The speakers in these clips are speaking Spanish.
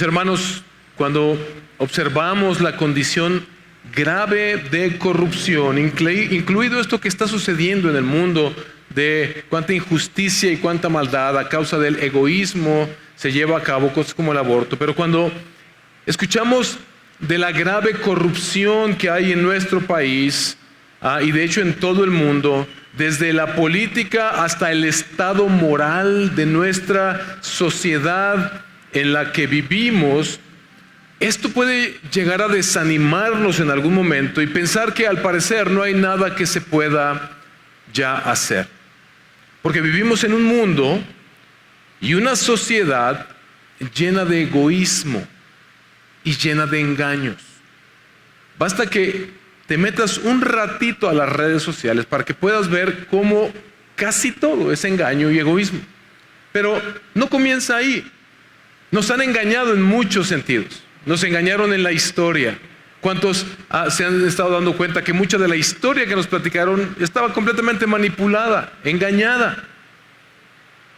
Mis hermanos, cuando observamos la condición grave de corrupción, incluido esto que está sucediendo en el mundo, de cuánta injusticia y cuánta maldad a causa del egoísmo se lleva a cabo, cosas como el aborto, pero cuando escuchamos de la grave corrupción que hay en nuestro país, y de hecho en todo el mundo, desde la política hasta el estado moral de nuestra sociedad en la que vivimos, esto puede llegar a desanimarnos en algún momento y pensar que al parecer no hay nada que se pueda ya hacer. Porque vivimos en un mundo y una sociedad llena de egoísmo y llena de engaños. Basta que te metas un ratito a las redes sociales para que puedas ver cómo casi todo es engaño y egoísmo. Pero no comienza ahí. Nos han engañado en muchos sentidos. Nos engañaron en la historia. ¿Cuántos se han estado dando cuenta que mucha de la historia que nos platicaron estaba completamente manipulada, engañada?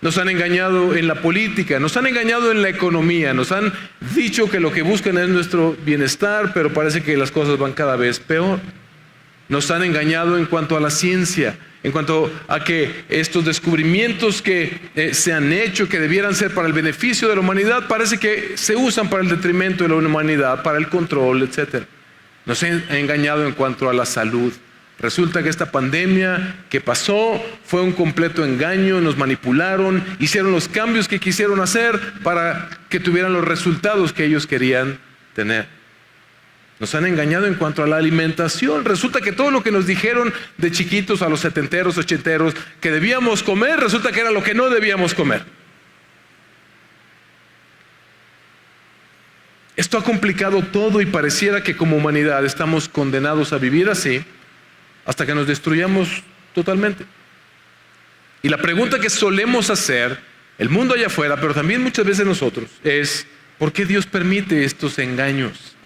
Nos han engañado en la política, nos han engañado en la economía, nos han dicho que lo que buscan es nuestro bienestar, pero parece que las cosas van cada vez peor. Nos han engañado en cuanto a la ciencia, en cuanto a que estos descubrimientos que se han hecho, que debieran ser para el beneficio de la humanidad, parece que se usan para el detrimento de la humanidad, para el control, etc. Nos han engañado en cuanto a la salud. Resulta que esta pandemia que pasó fue un completo engaño, nos manipularon, hicieron los cambios que quisieron hacer para que tuvieran los resultados que ellos querían tener. Nos han engañado en cuanto a la alimentación. Resulta que todo lo que nos dijeron de chiquitos a los setenteros, ochenteros, que debíamos comer, resulta que era lo que no debíamos comer. Esto ha complicado todo y pareciera que como humanidad estamos condenados a vivir así hasta que nos destruyamos totalmente. Y la pregunta que solemos hacer, el mundo allá afuera, pero también muchas veces nosotros, es ¿por qué Dios permite estos engaños?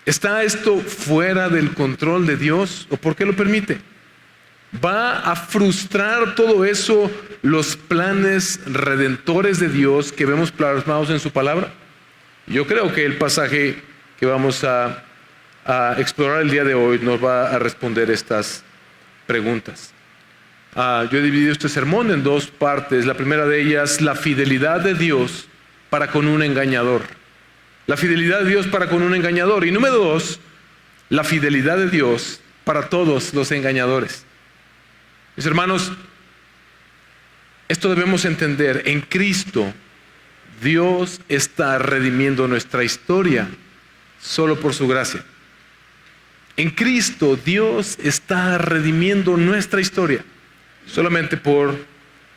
¿Está esto fuera del control de Dios o por qué lo permite? ¿Va a frustrar todo eso los planes redentores de Dios que vemos plasmados en su palabra? Yo creo que el pasaje que vamos a explorar el día de hoy nos va a responder estas preguntas. Yo he dividido este sermón en dos partes. La primera de ellas, la fidelidad de Dios para con un engañador. La fidelidad de Dios para con un engañador. Y número dos, la fidelidad de Dios para todos los engañadores. Mis hermanos, esto debemos entender. En Cristo, Dios está redimiendo nuestra historia solo por su gracia. En Cristo, Dios está redimiendo nuestra historia solamente por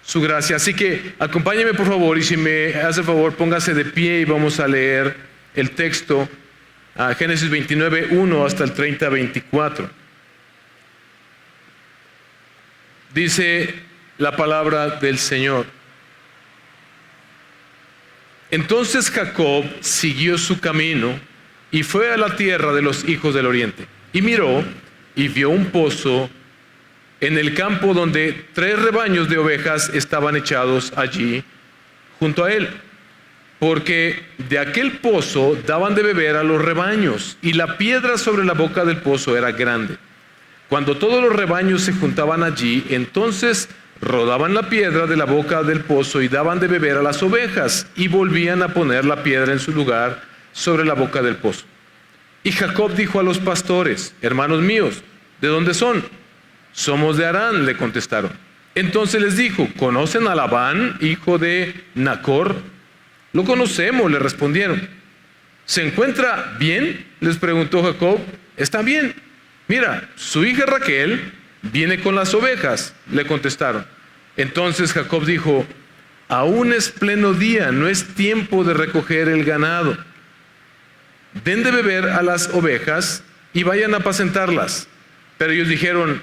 su gracia. Así que acompáñeme por favor, y si me hace favor, póngase de pie y vamos a leer el texto, Génesis 29, 1 hasta el 30, 24. Dice la palabra del Señor. Entonces Jacob siguió su camino y fue a la tierra de los hijos del oriente. Y miró y vio un pozo en el campo donde 3 rebaños de ovejas estaban echados allí junto a él, porque de aquel pozo daban de beber a los rebaños, y la piedra sobre la boca del pozo era grande. Cuando todos los rebaños se juntaban allí, entonces rodaban la piedra de la boca del pozo y daban de beber a las ovejas, y volvían a poner la piedra en su lugar sobre la boca del pozo. Y Jacob dijo a los pastores: hermanos míos, ¿de dónde son? Somos de Harán, le contestaron. Entonces les dijo: ¿conocen a Labán, hijo de Nacor? Lo conocemos, le respondieron. ¿Se encuentra bien?, les preguntó Jacob. Está bien. Mira, su hija Raquel viene con las ovejas, le contestaron. Entonces Jacob dijo: aún es pleno día, no es tiempo de recoger el ganado. Den de beber a las ovejas y vayan a apacentarlas. Pero ellos dijeron: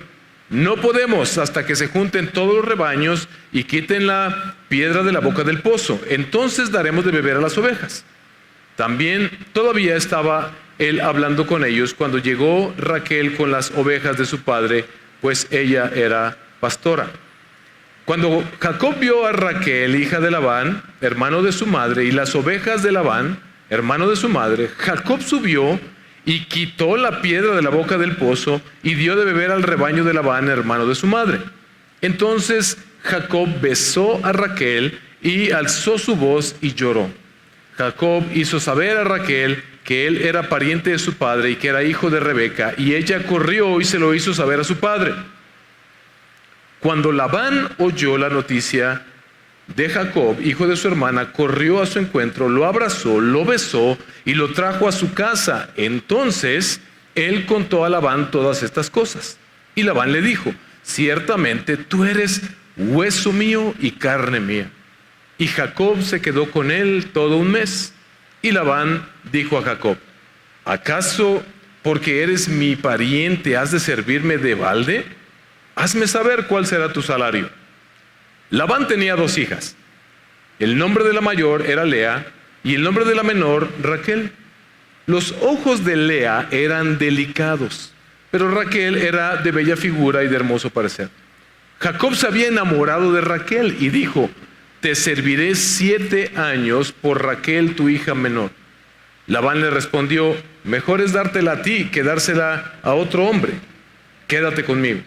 no podemos hasta que se junten todos los rebaños y quiten la piedra de la boca del pozo. Entonces daremos de beber a las ovejas. También todavía estaba él hablando con ellos cuando llegó Raquel con las ovejas de su padre, pues ella era pastora. Cuando Jacob vio a Raquel, hija de Labán, hermano de su madre, y las ovejas de Labán, hermano de su madre, Jacob subió y quitó la piedra de la boca del pozo y dio de beber al rebaño de Labán, hermano de su madre. Entonces Jacob besó a Raquel y alzó su voz y lloró. Jacob hizo saber a Raquel que él era pariente de su padre y que era hijo de Rebeca, y ella corrió y se lo hizo saber a su padre. Cuando Labán oyó la noticia de Jacob, hijo de su hermana, corrió a su encuentro, lo abrazó, lo besó y lo trajo a su casa. Entonces él contó a Labán todas estas cosas. Y Labán le dijo: ciertamente tú eres hueso mío y carne mía. Y Jacob se quedó con él todo un mes. Y Labán dijo a Jacob: ¿acaso porque eres mi pariente has de servirme de balde? Hazme saber cuál será tu salario. Labán tenía 2 hijas. El nombre de la mayor era Lea y el nombre de la menor Raquel. Los ojos de Lea eran delicados, pero Raquel era de bella figura y de hermoso parecer. Jacob se había enamorado de Raquel y dijo: te serviré 7 años por Raquel, tu hija menor. Labán le respondió: mejor es dártela a ti que dársela a otro hombre. Quédate conmigo.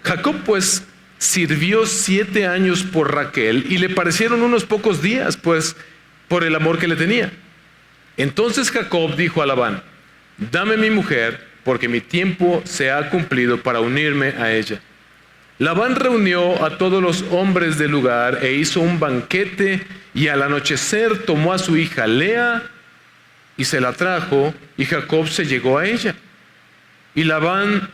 Jacob pues sirvió 7 años por Raquel y le parecieron unos pocos días, pues por el amor que le tenía. Entonces Jacob dijo a Labán: dame mi mujer, porque mi tiempo se ha cumplido para unirme a ella. Labán reunió a todos los hombres del lugar e hizo un banquete, y al anochecer tomó a su hija Lea y se la trajo, y Jacob se llegó a ella. Y Labán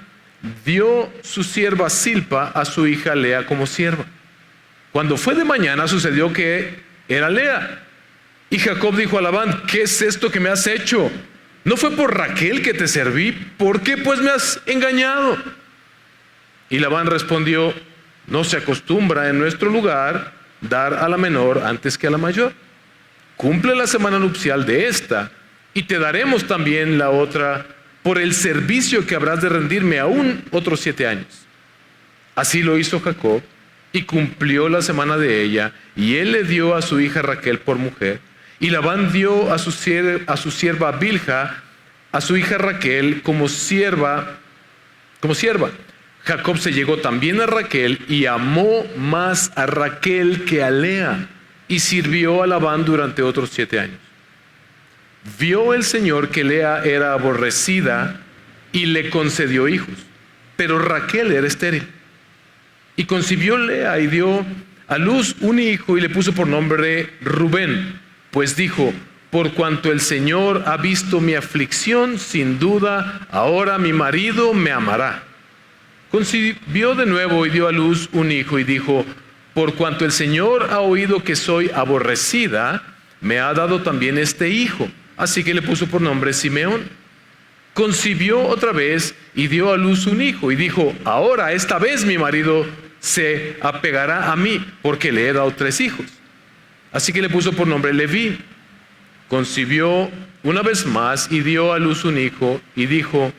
dio su sierva Zilpa a su hija Lea como sierva. Cuando fue de mañana sucedió que era Lea. Y Jacob dijo a Labán: ¿qué es esto que me has hecho? ¿No fue por Raquel que te serví? ¿Por qué pues me has engañado? Y Labán respondió: no se acostumbra en nuestro lugar dar a la menor antes que a la mayor. Cumple la semana nupcial de esta, y te daremos también la otra por el servicio que habrás de rendirme aún otros 7 años. Así lo hizo Jacob, y cumplió la semana de ella, y él le dio a su hija Raquel por mujer. Y Labán dio a su sierva Bilha, a su hija Raquel, como sierva. Jacob se llegó también a Raquel y amó más a Raquel que a Lea, y sirvió a Labán durante otros 7 años. Vio el Señor que Lea era aborrecida y le concedió hijos, pero Raquel era estéril. Y concibió Lea y dio a luz un hijo y le puso por nombre Rubén, pues dijo: por cuanto el Señor ha visto mi aflicción, sin duda ahora mi marido me amará. Concibió de nuevo y dio a luz un hijo y dijo: por cuanto el Señor ha oído que soy aborrecida, me ha dado también este hijo. Así que le puso por nombre Simeón. Concibió otra vez y dio a luz un hijo y dijo: ahora esta vez mi marido se apegará a mí, porque le he dado 3 hijos. Así que le puso por nombre Leví. Concibió una vez más y dio a luz un hijo y dijo: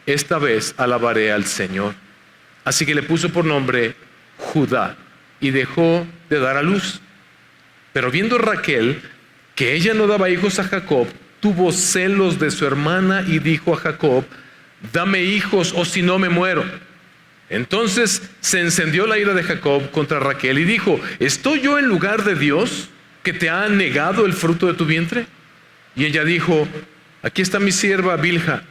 esta vez alabaré al Señor. Así que le puso por nombre Judá y dejó de dar a luz. Pero viendo Raquel que ella no daba hijos a Jacob, tuvo celos de su hermana y dijo a Jacob: dame hijos o si no me muero. Entonces se encendió la ira de Jacob contra Raquel y dijo: ¿estoy yo en lugar de Dios que te ha negado el fruto de tu vientre? Y ella dijo: aquí está mi sierva Bilha,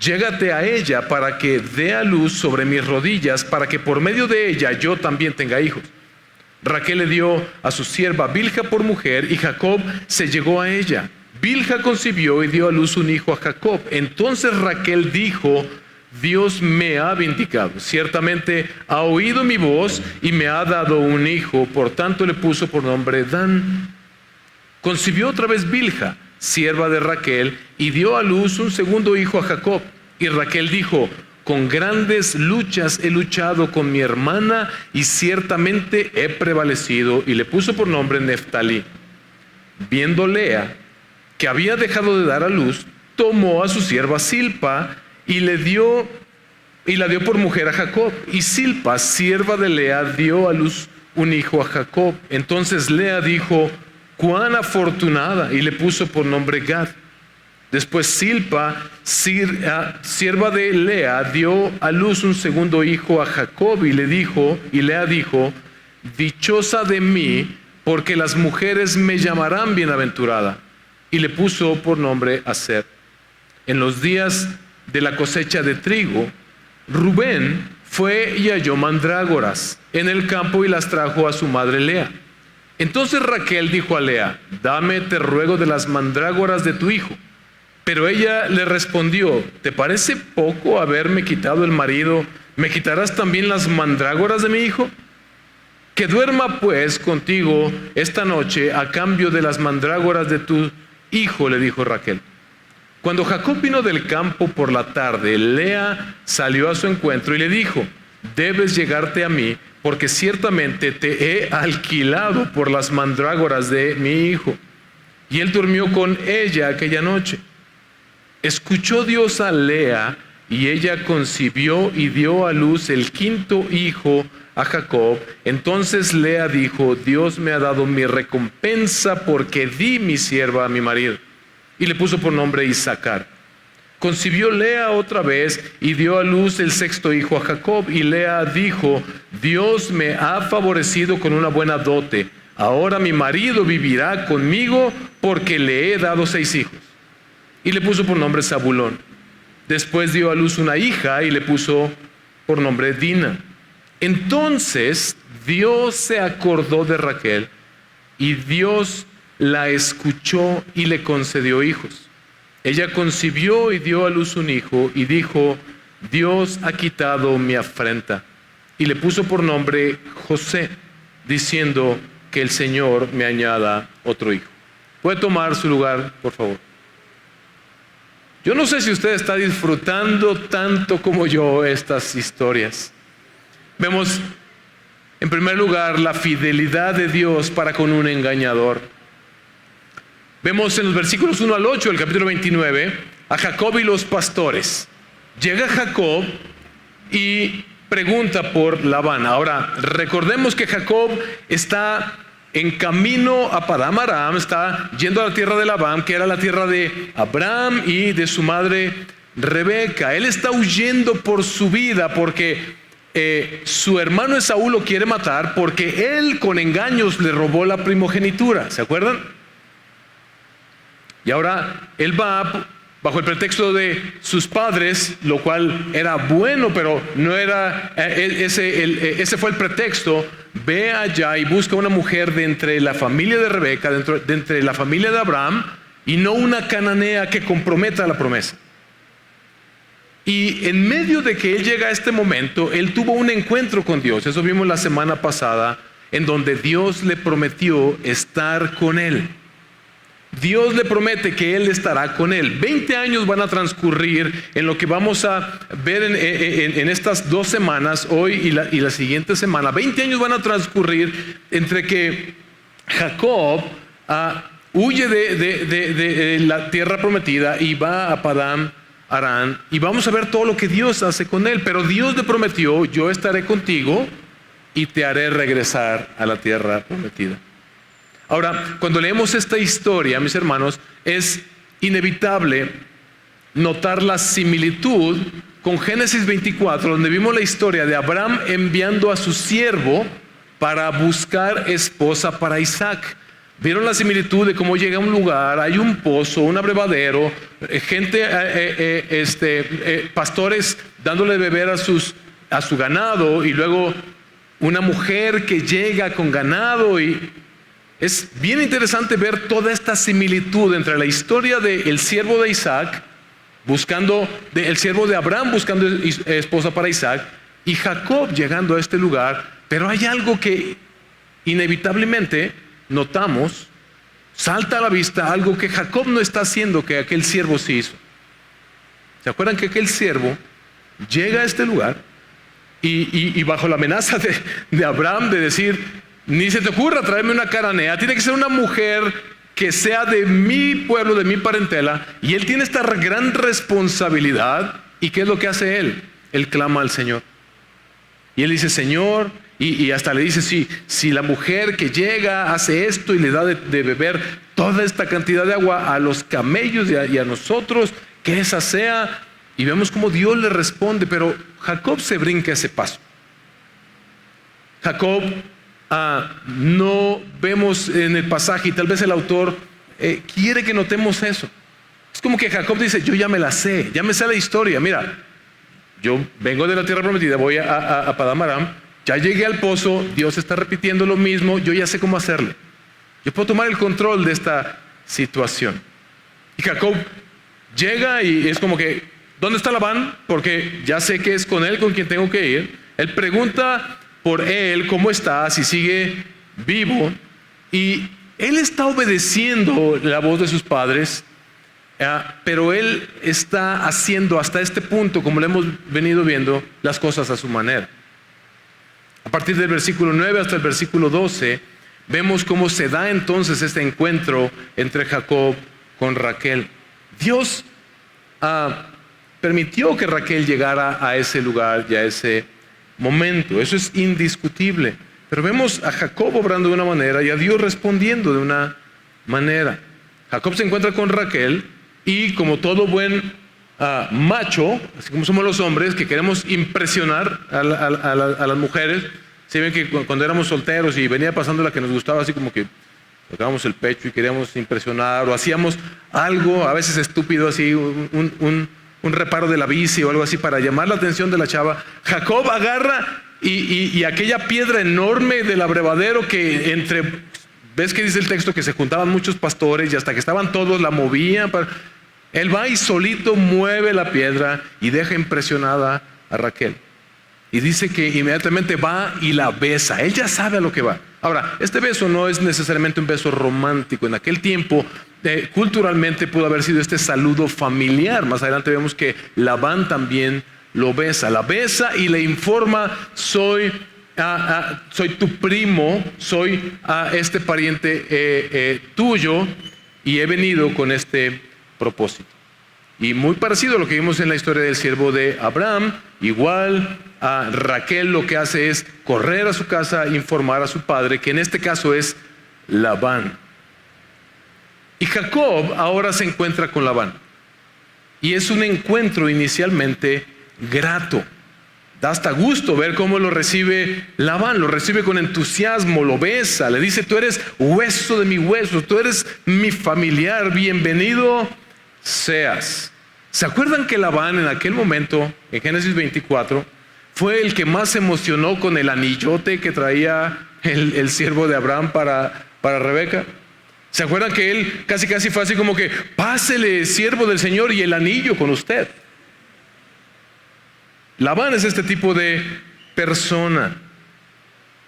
llégate a ella para que dé a luz sobre mis rodillas, para que por medio de ella yo también tenga hijos. Raquel le dio a su sierva Bilha por mujer y Jacob se llegó a ella. Bilha concibió y dio a luz un hijo a Jacob. Entonces Raquel dijo: Dios me ha vindicado, ciertamente ha oído mi voz y me ha dado un hijo, por tanto le puso por nombre Dan. Concibió otra vez Bilha, sierva de Raquel, y dio a luz un segundo hijo a Jacob. Y Raquel dijo: con grandes luchas he luchado con mi hermana y ciertamente he prevalecido, y le puso por nombre Neftalí. Viendo Lea que había dejado de dar a luz, tomó a su sierva Zilpa y la dio por mujer a Jacob. Y Zilpa, sierva de Lea, dio a luz un hijo a Jacob. Entonces Lea dijo: cuán afortunada, y le puso por nombre Gad. Después Silpa, sierva de Lea, dio a luz un segundo hijo a Jacob, y Lea dijo: dichosa de mí, porque las mujeres me llamarán bienaventurada. Y le puso por nombre Aser. En los días de la cosecha de trigo, Rubén fue y halló mandrágoras en el campo y las trajo a su madre Lea. Entonces Raquel dijo a Lea: dame, te ruego, de las mandrágoras de tu hijo. Pero ella le respondió: ¿te parece poco haberme quitado el marido? ¿Me quitarás también las mandrágoras de mi hijo? Que duerma pues contigo esta noche a cambio de las mandrágoras de tu hijo, le dijo Raquel. Cuando Jacob vino del campo por la tarde, Lea salió a su encuentro y le dijo: debes llegarte a mí, porque ciertamente te he alquilado por las mandrágoras de mi hijo. Y él durmió con ella aquella noche. Escuchó Dios a Lea, y ella concibió y dio a luz el quinto hijo a Jacob. Entonces Lea dijo: Dios me ha dado mi recompensa, porque di mi sierva a mi marido. Y le puso por nombre Isacar. Concibió Lea otra vez y dio a luz el sexto hijo a Jacob. Y Lea dijo: Dios me ha favorecido con una buena dote. Ahora mi marido vivirá conmigo, porque le he dado 6 hijos. Y le puso por nombre Zabulón. Después dio a luz una hija y le puso por nombre Dina. Entonces Dios se acordó de Raquel, y Dios la escuchó y le concedió hijos. Ella concibió y dio a luz un hijo, y dijo: Dios ha quitado mi afrenta. Y le puso por nombre José, diciendo: que el Señor me añada otro hijo. ¿Puede tomar su lugar, por favor? Yo no sé si usted está disfrutando tanto como yo estas historias. Vemos, en primer lugar, la fidelidad de Dios para con un engañador. Vemos en los versículos 1 al 8 del capítulo 29 a Jacob y los pastores. Llega Jacob y pregunta por Labán. Ahora, recordemos que Jacob está en camino a Padán Aram, está yendo a la tierra de Labán, que era la tierra de Abraham y de su madre Rebeca. Él está huyendo por su vida porque su hermano Esaú lo quiere matar, porque él con engaños le robó la primogenitura. ¿Se acuerdan? Y ahora él va bajo el pretexto de sus padres, lo cual era bueno, pero no era ese fue el pretexto. Ve allá y busca una mujer de entre la familia de Rebeca, de entre la familia de Abraham, y no una cananea que comprometa la promesa. Y en medio de que él llega a este momento, él tuvo un encuentro con Dios. Eso vimos la semana pasada, en donde Dios le prometió estar con él. Dios le promete que Él estará con él. 20 años van a transcurrir en lo que vamos a ver en estas 2 semanas, hoy y la siguiente semana. 20 años van a transcurrir entre que Jacob huye de la tierra prometida y va a Padán Aram. Y vamos a ver todo lo que Dios hace con él. Pero Dios le prometió: yo estaré contigo y te haré regresar a la tierra prometida. Ahora, cuando leemos esta historia, mis hermanos, es inevitable notar la similitud con Génesis 24, donde vimos la historia de Abraham enviando a su siervo para buscar esposa para Isaac. Vieron la similitud de cómo llega a un lugar, hay un pozo, un abrevadero, pastores dándole de beber a su ganado, y luego una mujer que llega con ganado. Y es bien interesante ver toda esta similitud entre la historia del siervo de Isaac el siervo de Abraham buscando esposa para Isaac, y Jacob llegando a este lugar. Pero hay algo que inevitablemente notamos, salta a la vista, algo que Jacob no está haciendo, que aquel siervo sí hizo. ¿Se acuerdan que aquel siervo llega a este lugar y bajo la amenaza de Abraham de decir: ni se te ocurra traerme una cananea, tiene que ser una mujer que sea de mi pueblo, de mi parentela? Y él tiene esta gran responsabilidad. ¿Y qué es lo que hace él? Él clama al Señor. Y él dice: Señor, Y hasta le dice, si la mujer que llega hace esto y le da de beber toda esta cantidad de agua a los camellos y a nosotros, que esa sea. Y vemos cómo Dios le responde, pero Jacob se brinca ese paso. Jacob, no vemos en el pasaje, y tal vez el autor quiere que notemos eso. Es como que Jacob dice, yo ya me la sé, ya me sé la historia. Mira, yo vengo de la tierra prometida, voy a Padán Aram, ya llegué al pozo, Dios está repitiendo lo mismo, yo ya sé cómo hacerle. Yo puedo tomar el control de esta situación. Y Jacob llega y es como que, ¿dónde está Labán? Porque ya sé que es con él con quien tengo que ir. Él pregunta por él, cómo está, si sigue vivo. Y él está obedeciendo la voz de sus padres, pero él está haciendo hasta este punto, como lo hemos venido viendo, las cosas a su manera. A partir del versículo 9 hasta el versículo 12, vemos cómo se da entonces este encuentro entre Jacob con Raquel. Dios permitió que Raquel llegara a ese lugar y a ese momento. Eso es indiscutible. Pero vemos a Jacob obrando de una manera y a Dios respondiendo de una manera. Jacob se encuentra con Raquel y, como todo buen macho, así como somos los hombres, que queremos impresionar a las mujeres. Si ven que cuando éramos solteros y venía pasando la que nos gustaba, así como que tocábamos el pecho y queríamos impresionar, o hacíamos algo, a veces estúpido, así un reparo de la bici o algo así para llamar la atención de la chava. Jacob agarra y aquella piedra enorme del abrevadero que ves que dice el texto que se juntaban muchos pastores y hasta que estaban todos la movían. Él va y solito mueve la piedra y deja impresionada a Raquel. Y dice que inmediatamente va y la besa. Él ya sabe a lo que va. Ahora, este beso no es necesariamente un beso romántico. En aquel tiempo, culturalmente pudo haber sido este saludo familiar. Más adelante vemos que Labán también lo besa. La besa y le informa, soy tu primo, soy este pariente tuyo y he venido con este propósito. Y muy parecido a lo que vimos en la historia del siervo de Abraham, igual a Raquel lo que hace es correr a su casa e informar a su padre, que en este caso es Labán. Y Jacob ahora se encuentra con Labán. Y es un encuentro inicialmente grato. Da hasta gusto ver cómo lo recibe Labán, lo recibe con entusiasmo, lo besa, le dice, tú eres hueso de mi hueso, tú eres mi familiar, bienvenido seas. ¿Se acuerdan que Labán en aquel momento, en Génesis 24, fue el que más se emocionó con el anillote que traía el siervo de Abraham para Rebeca? ¿Se acuerdan que él casi fue así como que, pásele, siervo del Señor, y el anillo con usted? Labán es este tipo de persona.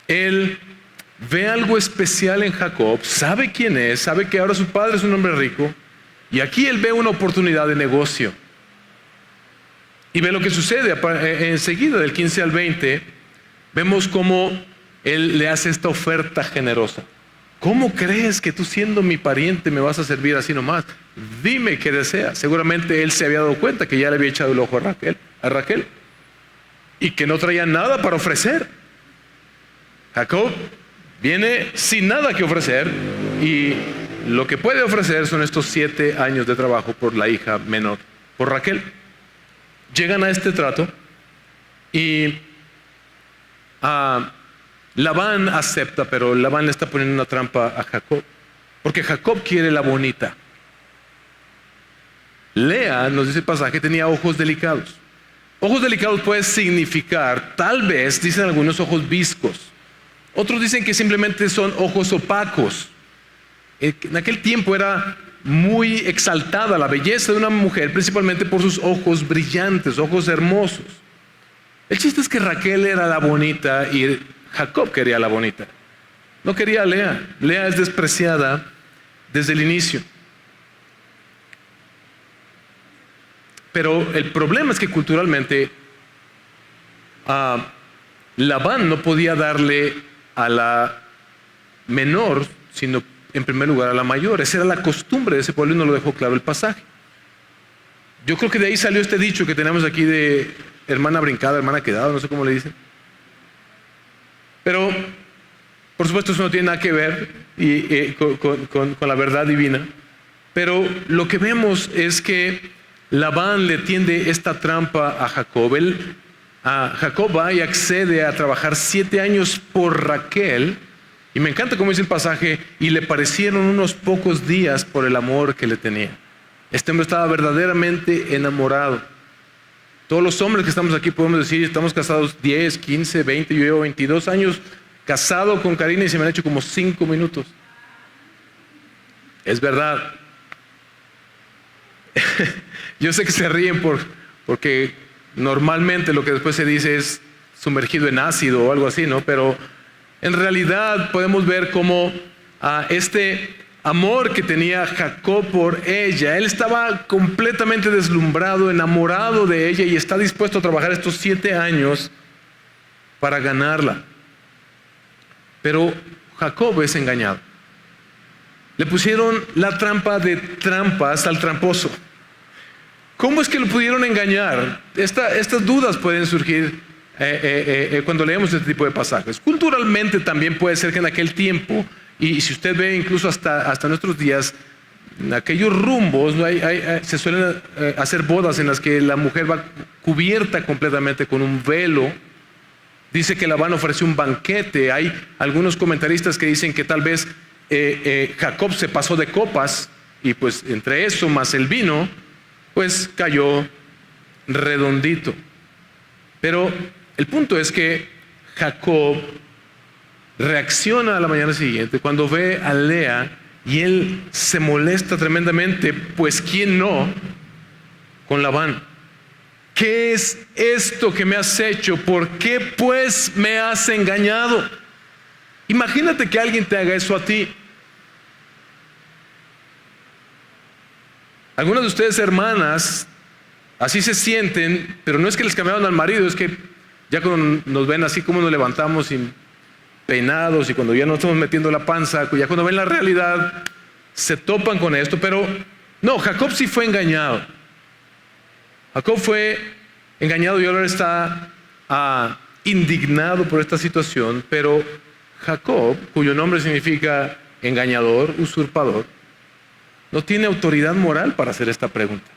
Él ve algo especial en Jacob, sabe quién es, sabe que ahora su padre es un hombre rico, y aquí él ve una oportunidad de negocio. Y ve lo que sucede enseguida, del 15 al 20, vemos cómo él le hace esta oferta generosa. ¿Cómo crees que tú, siendo mi pariente, me vas a servir así nomás? Dime qué deseas. Seguramente él se había dado cuenta que ya le había echado el ojo a Raquel y que no traía nada para ofrecer. Jacob viene sin nada que ofrecer y lo que puede ofrecer son estos 7 años de trabajo por la hija menor, por Raquel. Llegan a este trato y Labán acepta, pero Labán le está poniendo una trampa a Jacob, porque Jacob quiere la bonita. Lea, nos dice el pasaje, tenía ojos delicados. Ojos delicados puede significar, tal vez, dicen algunos, ojos viscos. Otros dicen que simplemente son ojos opacos. En aquel tiempo era muy exaltada la belleza de una mujer, principalmente por sus ojos brillantes, ojos hermosos. El chiste es que Raquel era la bonita y Jacob quería la bonita. No quería a Lea. Lea es despreciada desde el inicio. Pero el problema es que culturalmente Labán no podía darle a la menor, sino en primer lugar a la mayor. Esa era la costumbre de ese pueblo y no lo dejó claro el pasaje. Yo creo que de ahí salió este dicho que tenemos aquí de hermana brincada, hermana quedada, no sé cómo le dicen. Pero, por supuesto, eso no tiene nada que ver con la verdad divina. Pero lo que vemos es que Labán le tiende esta trampa a Jacob. Jacob va y accede a trabajar 7 años por Raquel. Y me encanta cómo dice el pasaje, y le parecieron unos pocos días por el amor que le tenía. Este hombre estaba verdaderamente enamorado. Todos los hombres que estamos aquí podemos decir, estamos casados 10, 15, 20, yo llevo 22 años casado con Karina y se me han hecho como 5 minutos. Es verdad. Yo sé que se ríen porque normalmente lo que después se dice es sumergido en ácido o algo así, ¿no? Pero en realidad podemos ver cómo este amor que tenía Jacob por ella, él estaba completamente deslumbrado, enamorado de ella y está dispuesto a trabajar estos 7 años para ganarla. Pero Jacob es engañado. Le pusieron la trampa de trampas al tramposo. ¿Cómo es que lo pudieron engañar? Estas dudas pueden surgir cuando leemos este tipo de pasajes. Culturalmente también puede ser que en aquel tiempo, y si usted ve incluso hasta nuestros días, en aquellos rumbos se suelen hacer bodas en las que la mujer va cubierta completamente con un velo. Dice que Labán ofreció un banquete. Hay algunos comentaristas que dicen que tal vez Jacob se pasó de copas y pues entre eso más el vino, pues cayó redondito. Pero el punto es que Jacob reacciona a la mañana siguiente cuando ve a Lea y él se molesta tremendamente, pues ¿quién no? Con Labán. ¿Qué es esto que me has hecho? ¿Por qué pues me has engañado? Imagínate que alguien te haga eso a ti. Algunas de ustedes, hermanas, así se sienten, pero no es que les cambiaron al marido, es que ya cuando nos ven así como nos levantamos sin peinados y cuando ya nos estamos metiendo la panza, ya cuando ven la realidad, se topan con esto. Pero no, Jacob sí fue engañado. Jacob fue engañado y ahora está indignado por esta situación, pero Jacob, cuyo nombre significa engañador, usurpador, no tiene autoridad moral para hacer esta pregunta.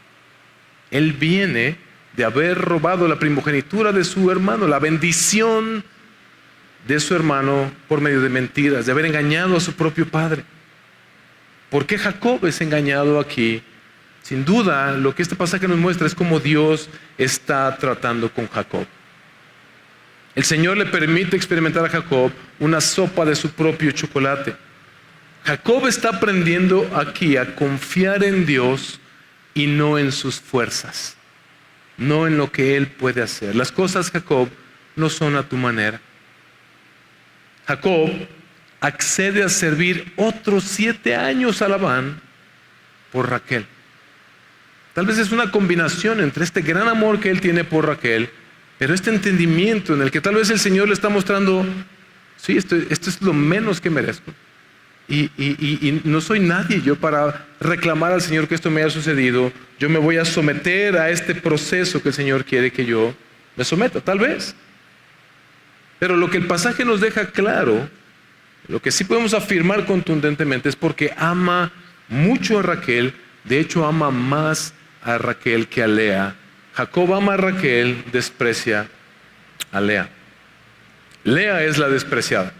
Él viene de haber robado la primogenitura de su hermano, la bendición de su hermano por medio de mentiras, de haber engañado a su propio padre. ¿Por qué Jacob es engañado aquí? Sin duda, lo que este pasaje nos muestra es cómo Dios está tratando con Jacob. El Señor le permite experimentar a Jacob una sopa de su propio chocolate. Jacob está aprendiendo aquí a confiar en Dios y no en sus fuerzas, no en lo que Él puede hacer. Las cosas, Jacob, no son a tu manera. Jacob accede a servir otros 7 años a Labán por Raquel. Tal vez es una combinación entre este gran amor que él tiene por Raquel, pero este entendimiento en el que tal vez el Señor le está mostrando, sí, esto es lo menos que merezco. Y no soy nadie yo para reclamar al Señor que esto me haya sucedido. Yo me voy a someter a este proceso que el Señor quiere que yo me someta, tal vez. Pero lo que el pasaje nos deja claro, lo que sí podemos afirmar contundentemente es porque ama mucho a Raquel. De hecho, ama más a Raquel que a Lea. Jacob ama a Raquel, desprecia a Lea. Lea es la despreciada.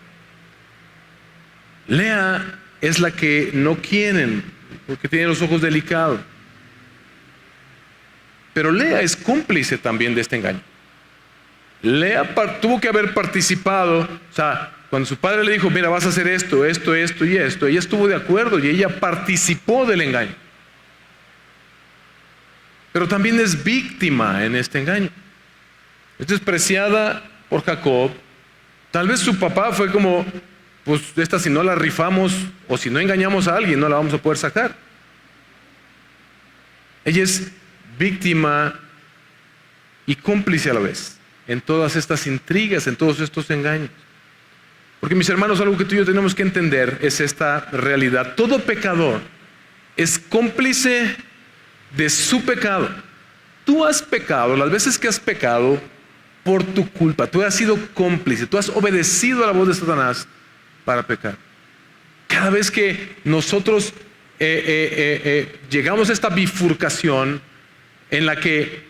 Lea es la que no quieren porque tiene los ojos delicados. Pero Lea es cómplice también de este engaño. Lea tuvo que haber participado. O sea, cuando su padre le dijo, mira, vas a hacer esto, esto, esto y esto, ella estuvo de acuerdo y ella participó del engaño. Pero también es víctima en este engaño. Es despreciada por Jacob. Tal vez su papá fue como, pues esta si no la rifamos o si no engañamos a alguien no la vamos a poder sacar. Ella es víctima y cómplice a la vez en todas estas intrigas, en todos estos engaños. Porque mis hermanos, algo que tú y yo tenemos que entender es esta realidad. Todo pecador es cómplice de su pecado. Tú has pecado, las veces que has pecado, por tu culpa. Tú has sido cómplice, tú has obedecido a la voz de Satanás para pecar. Cada vez que nosotros llegamos a esta bifurcación en la que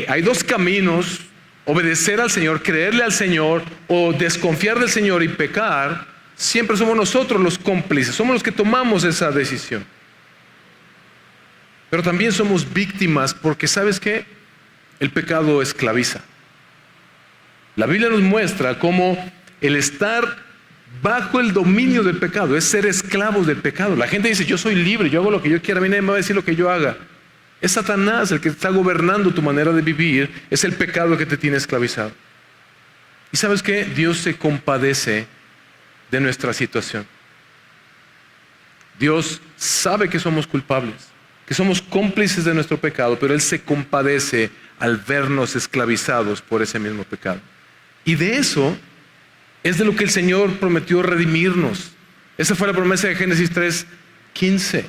hay dos caminos: obedecer al Señor, creerle al Señor, o desconfiar del Señor y pecar, siempre somos nosotros los cómplices, somos los que tomamos esa decisión. Pero también somos víctimas porque, ¿sabes qué? El pecado esclaviza. La Biblia nos muestra cómo el estar bajo el dominio del pecado es ser esclavos del pecado. La gente dice: yo soy libre, yo hago lo que yo quiera, a mí nadie me va a decir lo que yo haga. Es Satanás el que está gobernando tu manera de vivir, es el pecado que te tiene esclavizado. ¿Y sabes qué? Dios se compadece de nuestra situación. Dios sabe que somos culpables, que somos cómplices de nuestro pecado, pero Él se compadece al vernos esclavizados por ese mismo pecado. Y de eso es de lo que el Señor prometió redimirnos. Esa fue la promesa de Génesis 3:15.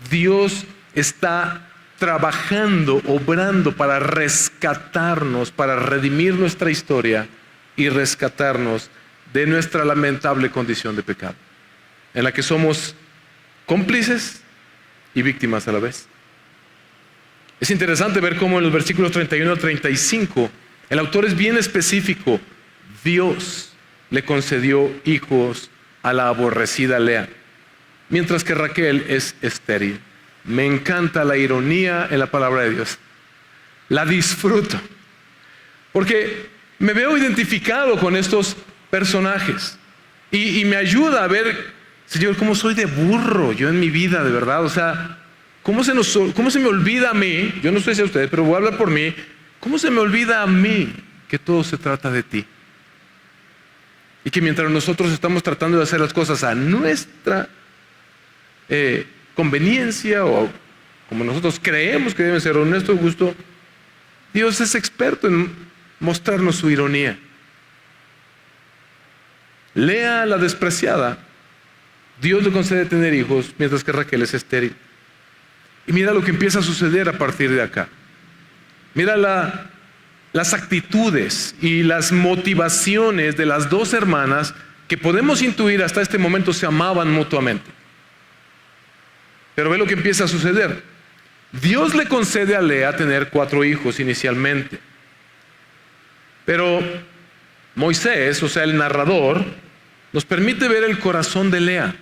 Dios está trabajando, obrando para rescatarnos, para redimir nuestra historia y rescatarnos de nuestra lamentable condición de pecado, en la que somos cómplices y víctimas a la vez. Es interesante ver cómo en los versículos 31 al 35 el autor es bien específico. Dios le concedió hijos a la aborrecida Lea, mientras que Raquel es estéril. Me encanta la ironía en la palabra de Dios. La disfruto, porque me veo identificado con estos personajes y me ayuda a ver, Señor, cómo soy de burro yo en mi vida, de verdad. O sea, cómo se me olvida a mí. Yo no sé si a ustedes, pero voy a hablar por mí. ¿Cómo se me olvida a mí que todo se trata de ti? Y que mientras nosotros estamos tratando de hacer las cosas a nuestra conveniencia, o como nosotros creemos que deben ser, o nuestro gusto, Dios es experto en mostrarnos su ironía. Lea, la despreciada, Dios le concede tener hijos, mientras que Raquel es estéril. Y mira lo que empieza a suceder a partir de acá. Mira las actitudes y las motivaciones de las dos hermanas que podemos intuir hasta este momento se amaban mutuamente. Pero ve lo que empieza a suceder. Dios le concede a Lea tener 4 hijos inicialmente. Pero Moisés, o sea, el narrador, nos permite ver el corazón de Lea.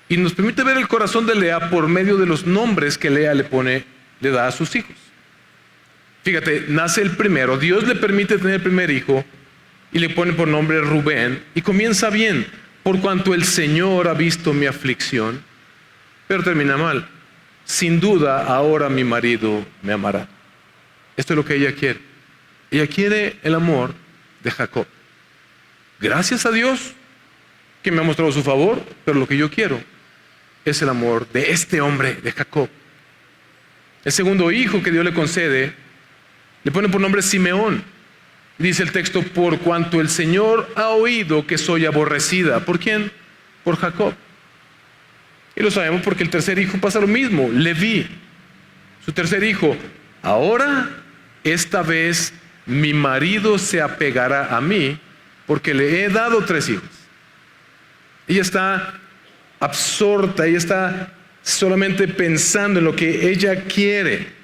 Y nos permite ver el corazón de Lea por medio de los nombres que Lea le da a sus hijos. Fíjate, nace el primero, Dios le permite tener el primer hijo y le pone por nombre Rubén, y comienza bien: por cuanto el Señor ha visto mi aflicción. Pero termina mal: sin duda ahora mi marido me amará. Esto es lo que ella quiere. Ella quiere el amor de Jacob. Gracias a Dios que me ha mostrado su favor, pero lo que yo quiero es el amor de este hombre, de Jacob. El segundo hijo que Dios le concede le pone por nombre Simeón. Dice el texto: por cuanto el Señor ha oído que soy aborrecida. ¿Por quién? Por Jacob. Y lo sabemos porque el tercer hijo pasa lo mismo. Leví, su tercer hijo: ahora, esta vez, mi marido se apegará a mí, porque le he dado 3 hijos. Ella está absorta, ella está solamente pensando en lo que ella quiere.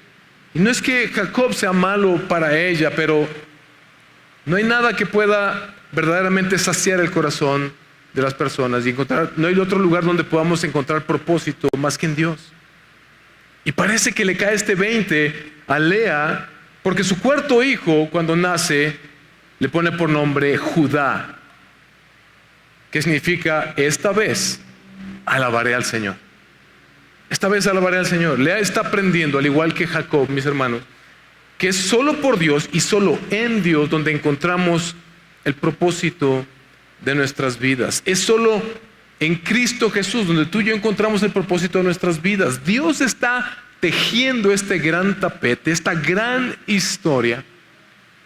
Y no es que Jacob sea malo para ella, pero no hay nada que pueda verdaderamente saciar el corazón de las personas y no hay otro lugar donde podamos encontrar propósito más que en Dios. Y parece que le cae este 20 a Lea, porque su cuarto hijo, cuando nace, le pone por nombre Judá, que significa: esta vez alabaré al Señor. Esta vez alabaré al Señor. Lea está aprendiendo, al igual que Jacob, mis hermanos, que es solo por Dios y solo en Dios donde encontramos el propósito de nuestras vidas. Es solo en Cristo Jesús donde tú y yo encontramos el propósito de nuestras vidas. Dios está tejiendo este gran tapete, esta gran historia.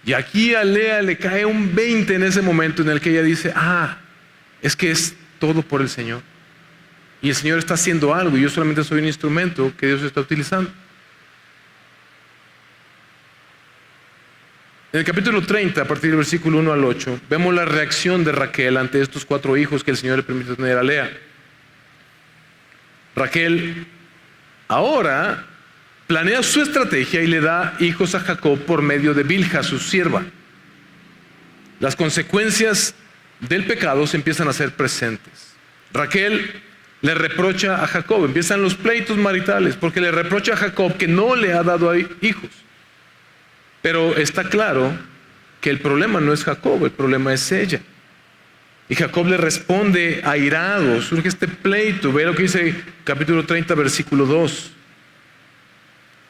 Y aquí a Lea le cae un 20 en ese momento en el que ella dice: es que es todo por el Señor. Y el Señor está haciendo algo y yo solamente soy un instrumento que Dios está utilizando. En el capítulo 30, a partir del versículo 1 al 8, vemos la reacción de Raquel ante estos 4 hijos que el Señor le permitió tener a Lea. Raquel ahora planea su estrategia y le da hijos a Jacob por medio de Bilha, su sierva. Las consecuencias del pecado se empiezan a hacer presentes. Raquel le reprocha a Jacob, empiezan los pleitos maritales, porque le reprocha a Jacob que no le ha dado hijos. Pero está claro que el problema no es Jacob, el problema es ella. Y Jacob le responde airado, surge este pleito. Ve lo que dice capítulo 30, versículo 2.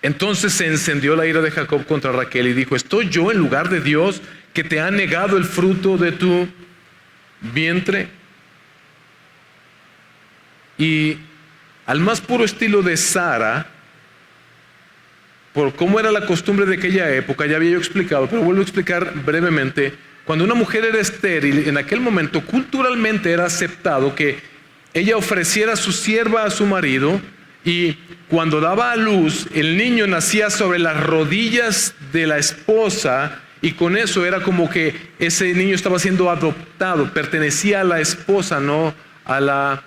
Entonces se encendió la ira de Jacob contra Raquel y dijo: ¿estoy yo en lugar de Dios que te ha negado el fruto de tu vientre? Y al más puro estilo de Sara, por cómo era la costumbre de aquella época, ya había yo explicado, pero vuelvo a explicar brevemente. Cuando una mujer era estéril, en aquel momento culturalmente era aceptado que ella ofreciera su sierva a su marido, y cuando daba a luz, el niño nacía sobre las rodillas de la esposa, y con eso era como que ese niño estaba siendo adoptado, pertenecía a la esposa, no a la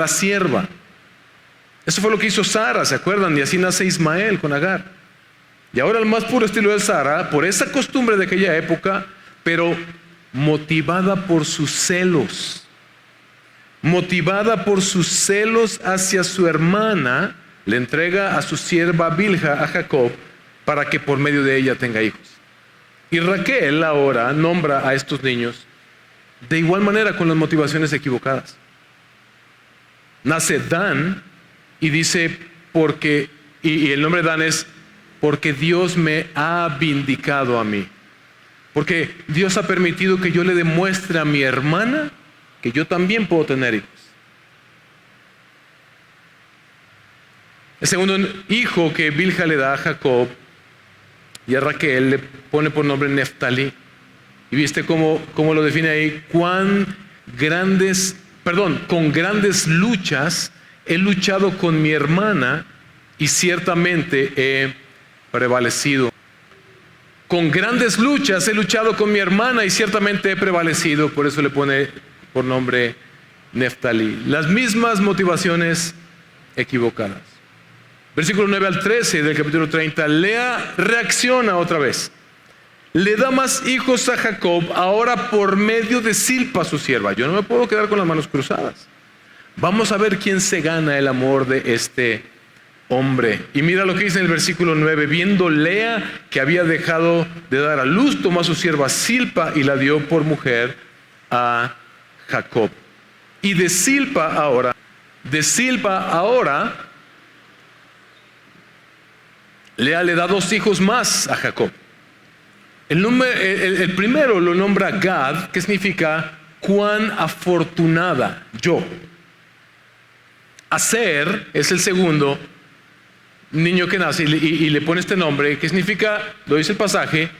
sierva. Eso fue lo que hizo Sara, ¿se acuerdan? Y así nace Ismael con Agar. Y ahora el más puro estilo de Sara, por esa costumbre de aquella época, pero motivada por sus celos. Motivada por sus celos hacia su hermana, le entrega a su sierva Bilha a Jacob para que por medio de ella tenga hijos. Y Raquel ahora nombra a estos niños de igual manera con las motivaciones equivocadas. Nace Dan y dice y el nombre de Dan es porque Dios me ha vindicado a mí. Porque Dios ha permitido que yo le demuestre a mi hermana que yo también puedo tener hijos. El segundo hijo que Bilha le da a Jacob y a Raquel le pone por nombre Neftalí. Y viste cómo lo define ahí: con grandes luchas he luchado con mi hermana y ciertamente he prevalecido. Con grandes luchas he luchado con mi hermana y ciertamente he prevalecido. Por eso le pone por nombre Neftalí. Las mismas motivaciones equivocadas. Versículo 9 al 13 del capítulo 30. Lea reacciona otra vez. Le da más hijos a Jacob, ahora por medio de Zilpa, su sierva. Yo no me puedo quedar con las manos cruzadas. Vamos a ver quién se gana el amor de este hombre. Y mira lo que dice en el versículo 9. Viendo Lea que había dejado de dar a luz, tomó a su sierva Zilpa y la dio por mujer a Jacob. Y de Zilpa ahora, Lea le da 2 hijos más a Jacob. El primero lo nombra Gad, que significa cuán afortunada yo. Aser es el segundo niño que nace y le pone este nombre, que significa, lo dice el pasaje,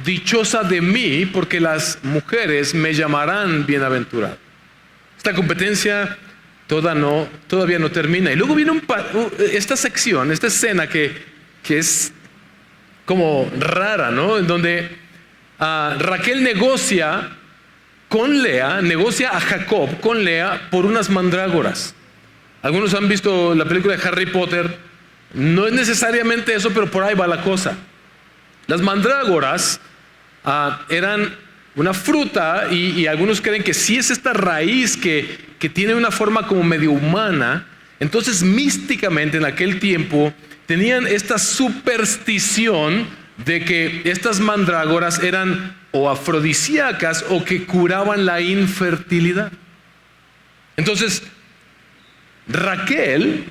dichosa de mí, porque las mujeres me llamarán bienaventurado. Esta competencia todavía no termina. Y luego viene esta sección, esta escena que es como rara, ¿no? En donde Raquel negocia a Jacob con Lea por unas mandrágoras. Algunos han visto la película de Harry Potter. No es necesariamente eso, pero por ahí va la cosa. Las mandrágoras eran una fruta y algunos creen que sí es esta raíz que tiene una forma como medio humana. Entonces místicamente en aquel tiempo tenían esta superstición de que estas mandrágoras eran o afrodisíacas o que curaban la infertilidad. Entonces Raquel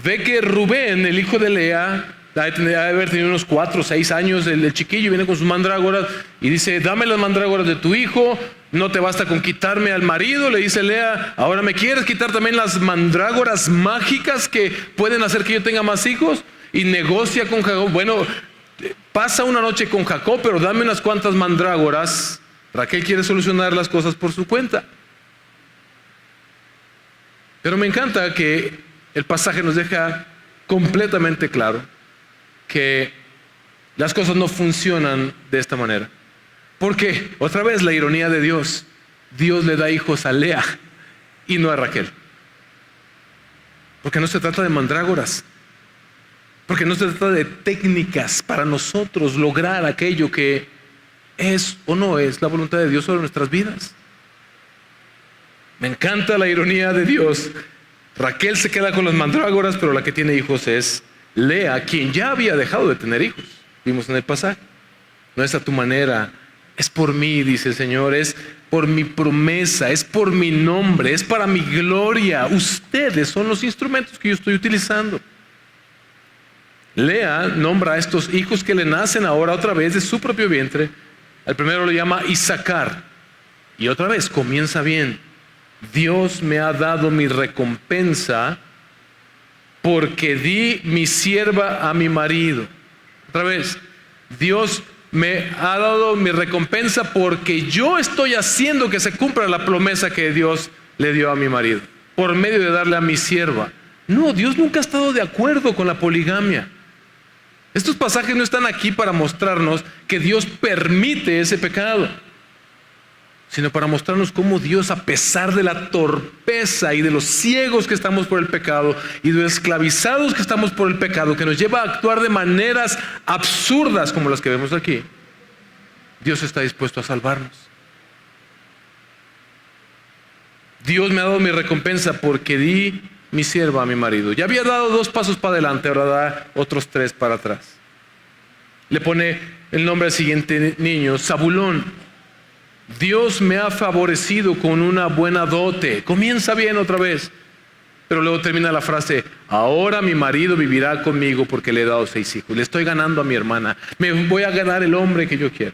ve que Rubén, el hijo de Lea, debe haber tenido unos 4 o 6 años, el chiquillo viene con sus mandrágoras y dice: dame las mandrágoras de tu hijo, no te basta con quitarme al marido. Le dice Lea: ahora me quieres quitar también las mandrágoras mágicas que pueden hacer que yo tenga más hijos. Y negocia con Jacob. Bueno, pasa una noche con Jacob, pero dame unas cuantas mandrágoras. Raquel quiere solucionar las cosas por su cuenta. Pero me encanta que el pasaje nos deja completamente claro que las cosas no funcionan de esta manera. Porque, otra vez, la ironía de Dios. Dios le da hijos a Lea y no a Raquel. Porque no se trata de mandrágoras. Porque no se trata de técnicas para nosotros lograr aquello que es o no es la voluntad de Dios sobre nuestras vidas. Me encanta la ironía de Dios. Raquel se queda con las mandrágoras, pero la que tiene hijos es Lea, quien ya había dejado de tener hijos. Vimos en el pasaje. No es a tu manera, es por mí, dice el Señor, es por mi promesa, es por mi nombre, es para mi gloria. Ustedes son los instrumentos que yo estoy utilizando. Lea nombra a estos hijos que le nacen ahora otra vez de su propio vientre. El primero lo llama Isaacar. Y otra vez comienza bien. Dios me ha dado mi recompensa porque di mi sierva a mi marido. Otra vez, Dios me ha dado mi recompensa porque yo estoy haciendo que se cumpla la promesa que Dios le dio a mi marido, por medio de darle a mi sierva. No, Dios nunca ha estado de acuerdo con la poligamia. Estos pasajes no están aquí para mostrarnos que Dios permite ese pecado, sino para mostrarnos cómo Dios, a pesar de la torpeza y de los ciegos que estamos por el pecado y de los esclavizados que estamos por el pecado, que nos lleva a actuar de maneras absurdas como las que vemos aquí, Dios está dispuesto a salvarnos. Dios me ha dado mi recompensa porque di mi sierva a mi marido. Ya había dado 2 pasos para adelante, ahora da otros 3 para atrás. Le pone el nombre al siguiente niño, Zabulón. Dios me ha favorecido con una buena dote. Comienza bien otra vez, pero luego termina la frase, ahora mi marido vivirá conmigo porque le he dado 6 hijos. Le estoy ganando a mi hermana. Me voy a ganar el hombre que yo quiero.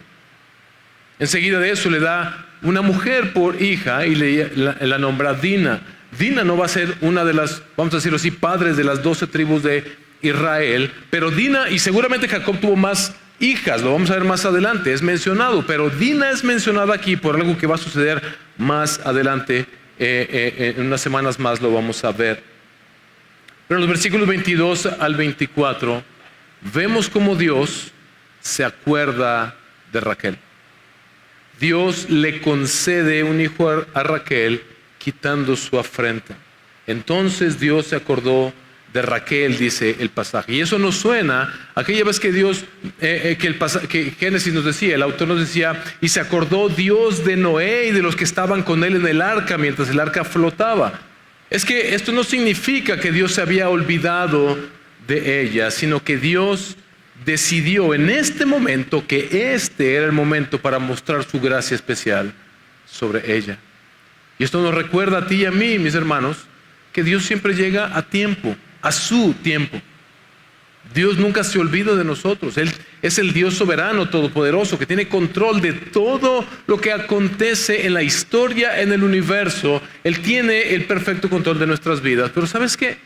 Enseguida de eso le da una mujer por hija y la nombra Dina. Dina no va a ser una de las, vamos a decirlo así, padres de las 12 tribus de Israel, pero Dina, y seguramente Jacob tuvo más hijas, lo vamos a ver más adelante, es mencionado, pero Dina es mencionada aquí por algo que va a suceder más adelante, en unas semanas más lo vamos a ver. Pero en los versículos 22 al 24, vemos cómo Dios se acuerda de Raquel. Dios le concede un hijo a Raquel, quitando su afrenta. Entonces Dios se acordó de Raquel, dice el pasaje. Y eso nos suena a aquella vez que Dios, que Génesis nos decía, el autor nos decía, y se acordó Dios de Noé y de los que estaban con él en el arca mientras el arca flotaba. Es que esto no significa que Dios se había olvidado de ella, sino que Dios decidió en este momento que este era el momento para mostrar su gracia especial sobre ella. Y esto nos recuerda a ti y a mí, mis hermanos, que Dios siempre llega a tiempo, a su tiempo. Dios nunca se olvida de nosotros. Él es el Dios soberano, todopoderoso, que tiene control de todo lo que acontece en la historia, en el universo. Él tiene el perfecto control de nuestras vidas. Pero ¿sabes qué?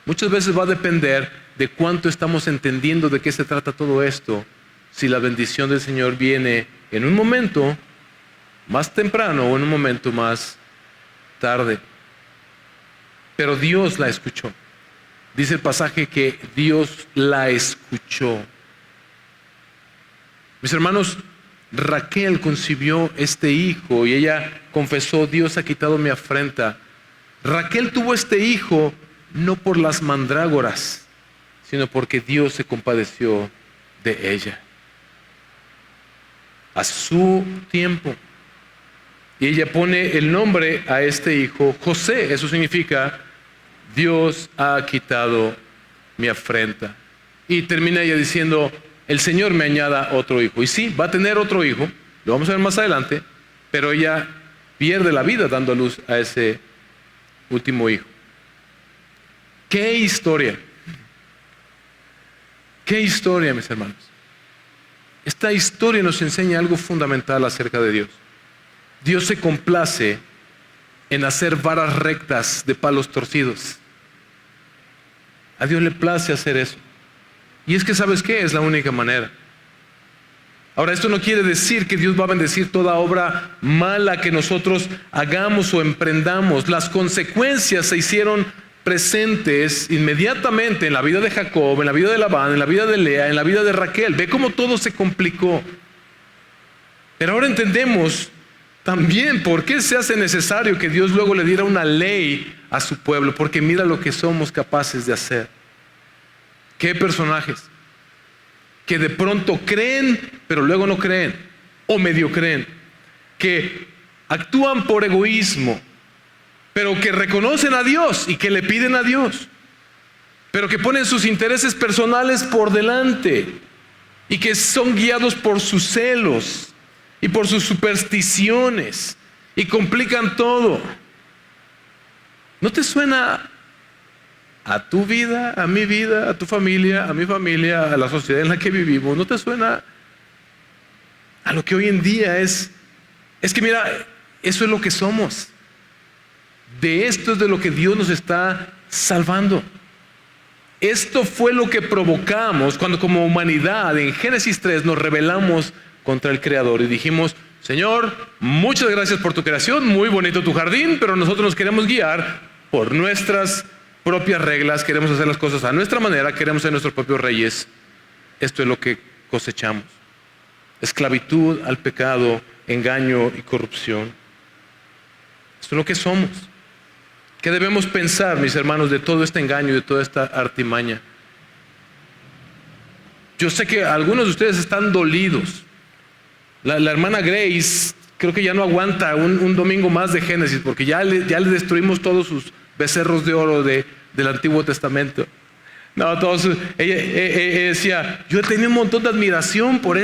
Muchas veces va a depender de cuánto estamos entendiendo de qué se trata todo esto. Si la bendición del Señor viene en un momento más temprano o en un momento más tarde. Pero Dios la escuchó. Dice el pasaje que Dios la escuchó. Mis hermanos, Raquel concibió este hijo y ella confesó, Dios ha quitado mi afrenta. Raquel tuvo este hijo no por las mandrágoras, sino porque Dios se compadeció de ella. A su tiempo. Y ella pone el nombre a este hijo José. Eso significa Dios ha quitado mi afrenta. Y termina ella diciendo, el Señor me añada otro hijo. Y sí, va a tener otro hijo, lo vamos a ver más adelante, pero ella pierde la vida dando a luz a ese último hijo. ¡Qué historia! ¡Qué historia, mis hermanos! Esta historia nos enseña algo fundamental acerca de Dios. Dios se complace en hacer varas rectas de palos torcidos. A Dios le place hacer eso. Y es que, ¿sabes qué? Es la única manera. Ahora, esto no quiere decir que Dios va a bendecir toda obra mala que nosotros hagamos o emprendamos. Las consecuencias se hicieron presentes inmediatamente en la vida de Jacob, en la vida de Labán, en la vida de Lea, en la vida de Raquel. Ve cómo todo se complicó. Pero ahora entendemos también por qué se hace necesario que Dios luego le diera una ley a su pueblo, porque mira lo que somos capaces de hacer. ¿Qué personajes? Que de pronto creen, pero luego no creen, o medio creen. Que actúan por egoísmo, pero que reconocen a Dios y que le piden a Dios, pero que ponen sus intereses personales por delante y que son guiados por sus celos y por sus supersticiones y complican todo. ¿No te suena a tu vida, a mi vida, a tu familia, a mi familia, a la sociedad en la que vivimos? ¿No te suena a lo que hoy en día es? Es que mira, eso es lo que somos. De esto es de lo que Dios nos está salvando. Esto fue lo que provocamos cuando como humanidad en Génesis 3 nos rebelamos contra el Creador y dijimos: Señor, muchas gracias por tu creación, muy bonito tu jardín, pero nosotros nos queremos guiar por nuestras propias reglas, queremos hacer las cosas a nuestra manera, queremos ser nuestros propios reyes. Esto es lo que cosechamos: esclavitud al pecado, engaño y corrupción. Esto es lo que somos. ¿Qué debemos pensar, mis hermanos, de todo este engaño y de toda esta artimaña? Yo sé que algunos de ustedes están dolidos. La hermana Grace creo que ya no aguanta un domingo más de Génesis, porque ya le destruimos todos sus becerros de oro del Antiguo Testamento. No, todos, ella decía: yo he tenido un montón de admiración por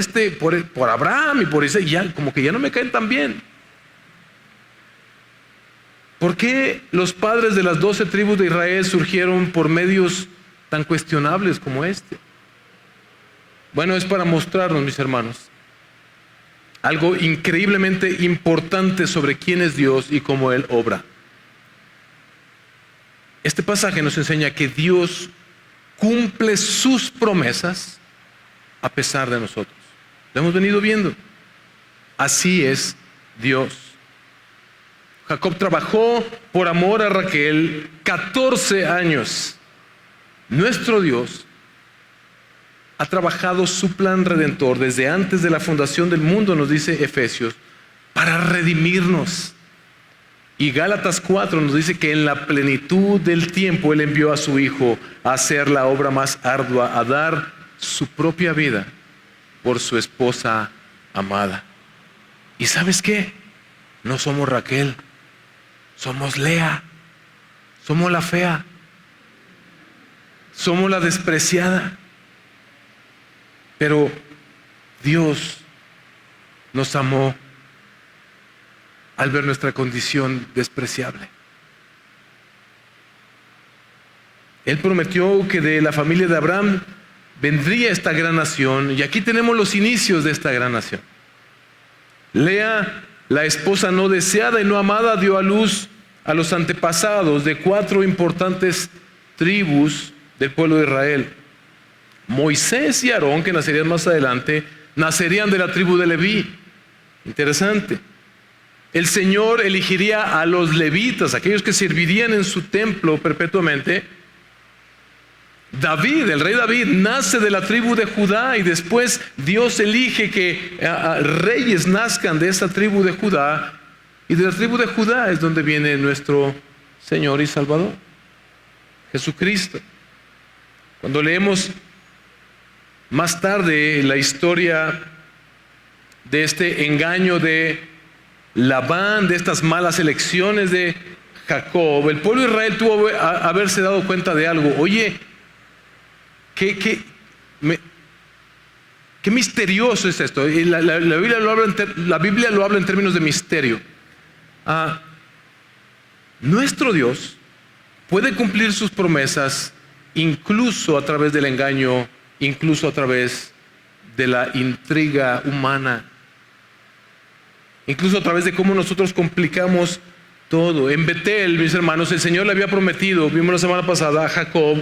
Abraham y por Isaac, y ya como que ya no me caen tan bien. ¿Por qué los padres de las 12 tribus de Israel surgieron por medios tan cuestionables como este? Bueno, es para mostrarnos, mis hermanos, algo increíblemente importante sobre quién es Dios y cómo Él obra. Este pasaje nos enseña que Dios cumple sus promesas a pesar de nosotros. Lo hemos venido viendo. Así es Dios. Jacob trabajó por amor a Raquel 14 años. Nuestro Dios ha trabajado su plan redentor desde antes de la fundación del mundo, nos dice Efesios, para redimirnos. Y Gálatas 4 nos dice que en la plenitud del tiempo Él envió a su Hijo a hacer la obra más ardua, a dar su propia vida por su esposa amada. ¿Y sabes qué? No somos Raquel, somos Lea, somos la fea, somos la despreciada. Pero Dios nos amó al ver nuestra condición despreciable. Él prometió que de la familia de Abraham vendría esta gran nación, y aquí tenemos los inicios de esta gran nación. Lea, la esposa no deseada y no amada, dio a luz a los antepasados de 4 importantes tribus del pueblo de Israel. Moisés y Aarón, que nacerían más adelante, nacerían de la tribu de Leví. Interesante. El Señor elegiría a los levitas, aquellos que servirían en su templo perpetuamente. David, el rey David, nace de la tribu de Judá, y después Dios elige que reyes nazcan de esa tribu de Judá, y de la tribu de Judá es donde viene nuestro Señor y Salvador, Jesucristo. Cuando leemos más tarde la historia de este engaño de Labán, de estas malas elecciones de Jacob, el pueblo de Israel tuvo que haberse dado cuenta de algo. Oye, qué misterioso es esto. Y la Biblia lo habla en términos de misterio. Nuestro Dios puede cumplir sus promesas incluso a través del engaño, incluso a través de la intriga humana, incluso a través de cómo nosotros complicamos todo. En Betel, mis hermanos, el Señor le había prometido, vimos la semana pasada, a Jacob: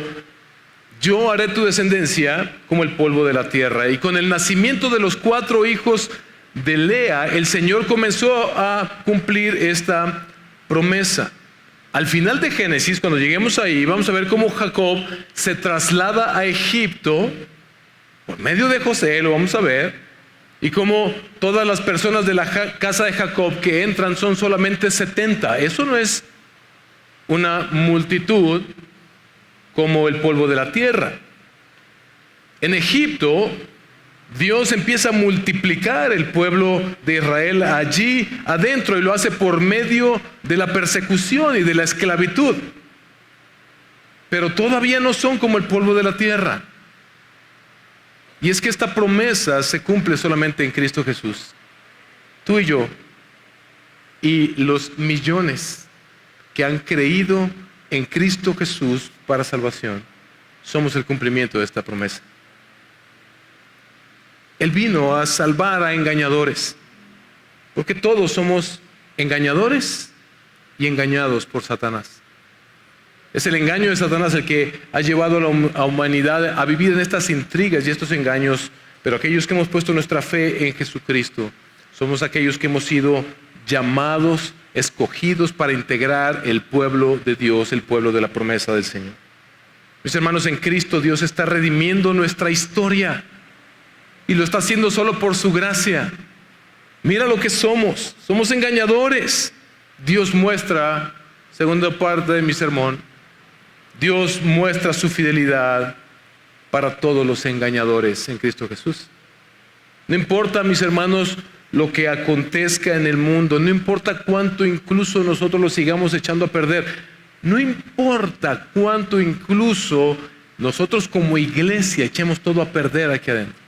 yo haré tu descendencia como el polvo de la tierra. Y con el nacimiento de los 4 hijos de Lea, el Señor comenzó a cumplir esta promesa. Al final de Génesis, cuando lleguemos ahí, vamos a ver cómo Jacob se traslada a Egipto por medio de José, lo vamos a ver, y cómo todas las personas de la casa de Jacob que entran son solamente 70. Eso no es una multitud como el polvo de la tierra. En Egipto, Dios empieza a multiplicar el pueblo de Israel allí adentro y lo hace por medio de la persecución y de la esclavitud. Pero todavía no son como el polvo de la tierra. Y es que esta promesa se cumple solamente en Cristo Jesús. Tú y yo y los millones que han creído en Cristo Jesús para salvación somos el cumplimiento de esta promesa. Él vino a salvar a engañadores, porque todos somos engañadores y engañados por Satanás. Es el engaño de Satanás el que ha llevado a la humanidad a vivir en estas intrigas y estos engaños, pero aquellos que hemos puesto nuestra fe en Jesucristo, somos aquellos que hemos sido llamados, escogidos para integrar el pueblo de Dios, el pueblo de la promesa del Señor. Mis hermanos, en Cristo Dios está redimiendo nuestra historia. Y lo está haciendo solo por su gracia. Mira lo que somos. Somos engañadores. Dios muestra, segunda parte de mi sermón, Dios muestra su fidelidad para todos los engañadores en Cristo Jesús. No importa, mis hermanos, lo que acontezca en el mundo. No importa cuánto incluso nosotros lo sigamos echando a perder. No importa cuánto incluso nosotros como iglesia echemos todo a perder aquí adentro.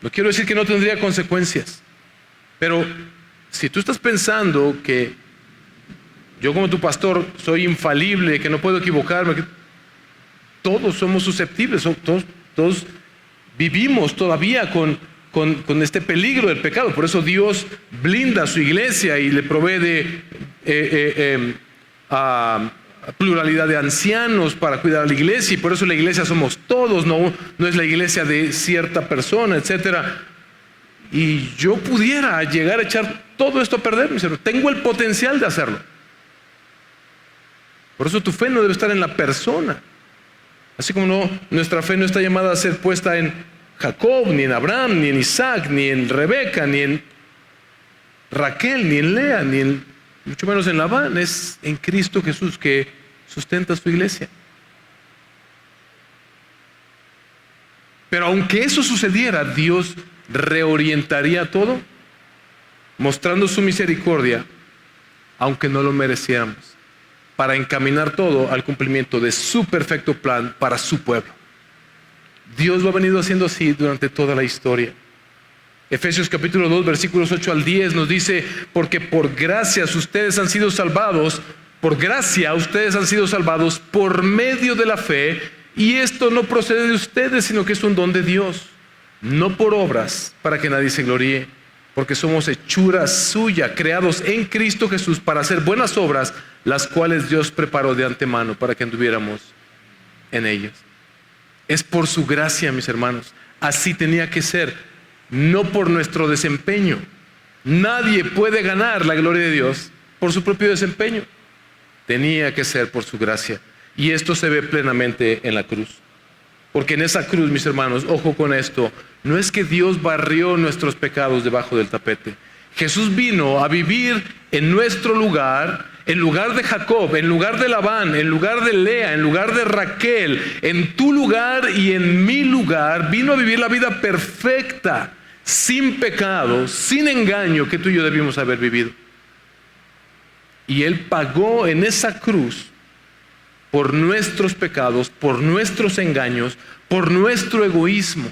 No quiero decir que no tendría consecuencias, pero si tú estás pensando que yo como tu pastor soy infalible, que no puedo equivocarme, que todos somos susceptibles, todos vivimos todavía con este peligro del pecado. Por eso Dios blinda a su iglesia y le provee de pluralidad de ancianos para cuidar a la iglesia, y por eso la iglesia somos todos, no es la iglesia de cierta persona, etcétera. Y yo pudiera llegar a echar todo esto a perder, mis hermanos. Tengo el potencial de hacerlo. Por eso tu fe no debe estar en la persona. Así como nuestra fe no está llamada a ser puesta en Jacob, ni en Abraham, ni en Isaac, ni en Rebeca, ni en Raquel, ni en Lea, mucho menos en Labán. Es en Cristo Jesús que sustenta su iglesia. Pero aunque eso sucediera, Dios reorientaría todo, mostrando su misericordia, aunque no lo mereciéramos, para encaminar todo al cumplimiento de su perfecto plan para su pueblo. Dios lo ha venido haciendo así durante toda la historia. Efesios capítulo 2, versículos 8 al 10 nos dice: porque por gracia ustedes han sido salvados por medio de la fe, y esto no procede de ustedes, sino que es un don de Dios, no por obras, para que nadie se gloríe, porque somos hechura suya, creados en Cristo Jesús para hacer buenas obras, las cuales Dios preparó de antemano para que anduviéramos en ellas. Es por su gracia, mis hermanos. Así tenía que ser. No por nuestro desempeño. Nadie puede ganar la gloria de Dios por su propio desempeño. Tenía que ser por su gracia. Y esto se ve plenamente en la cruz. Porque en esa cruz, mis hermanos, ojo con esto, no es que Dios barrió nuestros pecados debajo del tapete. Jesús vino a vivir en nuestro lugar, en lugar de Jacob, en lugar de Labán, en lugar de Lea, en lugar de Raquel, en tu lugar y en mi lugar. Vino a vivir la vida perfecta, sin pecado, sin engaño, que tú y yo debimos haber vivido. Y Él pagó en esa cruz por nuestros pecados, por nuestros engaños, por nuestro egoísmo.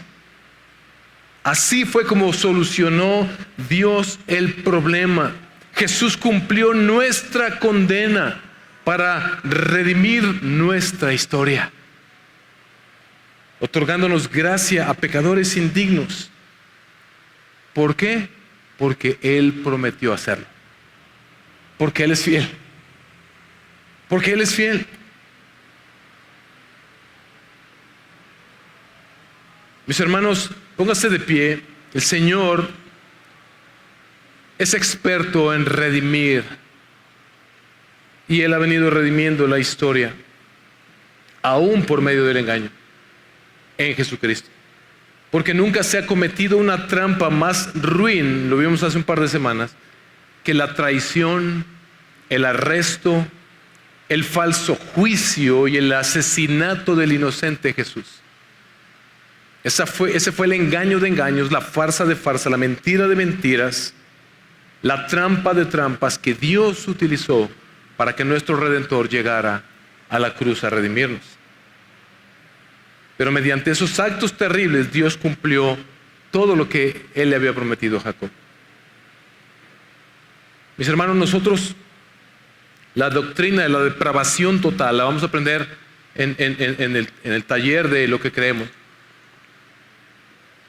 Así fue como solucionó Dios el problema. Jesús cumplió nuestra condena para redimir nuestra historia, otorgándonos gracia a pecadores indignos. ¿Por qué? Porque Él prometió hacerlo. Porque Él es fiel. Porque Él es fiel. Mis hermanos, póngase de pie. El Señor es experto en redimir Y Él ha venido redimiendo la historia, aún por medio del engaño, en Jesucristo. Porque nunca se ha cometido una trampa más ruin, lo vimos hace un par de semanas, que la traición, el arresto, el falso juicio y el asesinato del inocente Jesús. Ese fue el engaño de engaños, la farsa de farsa, la mentira de mentiras, la trampa de trampas que Dios utilizó para que nuestro Redentor llegara a la cruz a redimirnos. Pero mediante esos actos terribles, Dios cumplió todo lo que Él le había prometido a Jacob. Mis hermanos, nosotros la doctrina de la depravación total la vamos a aprender en el taller de lo que creemos.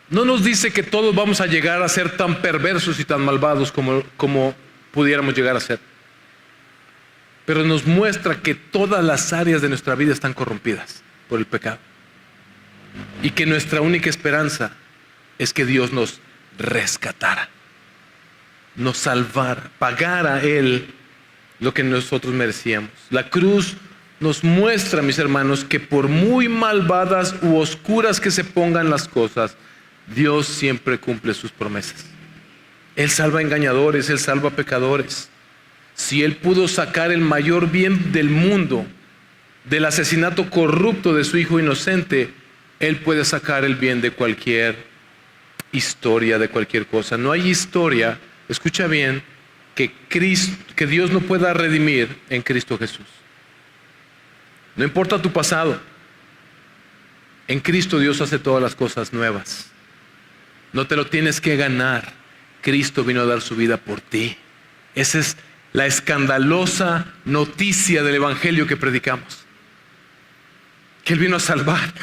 No nos dice que todos vamos a llegar a ser tan perversos y tan malvados como pudiéramos llegar a ser. Pero nos muestra que todas las áreas de nuestra vida están corrompidas por el pecado. Y que nuestra única esperanza es que Dios nos rescatara, nos salvara, pagara a Él lo que nosotros merecíamos. La cruz nos muestra, mis hermanos, que por muy malvadas u oscuras que se pongan las cosas, Dios siempre cumple sus promesas. Él salva engañadores, Él salva pecadores. Si Él pudo sacar el mayor bien del mundo, del asesinato corrupto de su hijo inocente, Él puede sacar el bien de cualquier historia, de cualquier cosa. No hay historia, escucha bien, que Dios no pueda redimir en Cristo Jesús. No importa tu pasado, en Cristo Dios hace todas las cosas nuevas. No te lo tienes que ganar. Cristo vino a dar su vida por ti. Esa es la escandalosa noticia del Evangelio que predicamos. Que Él vino a salvar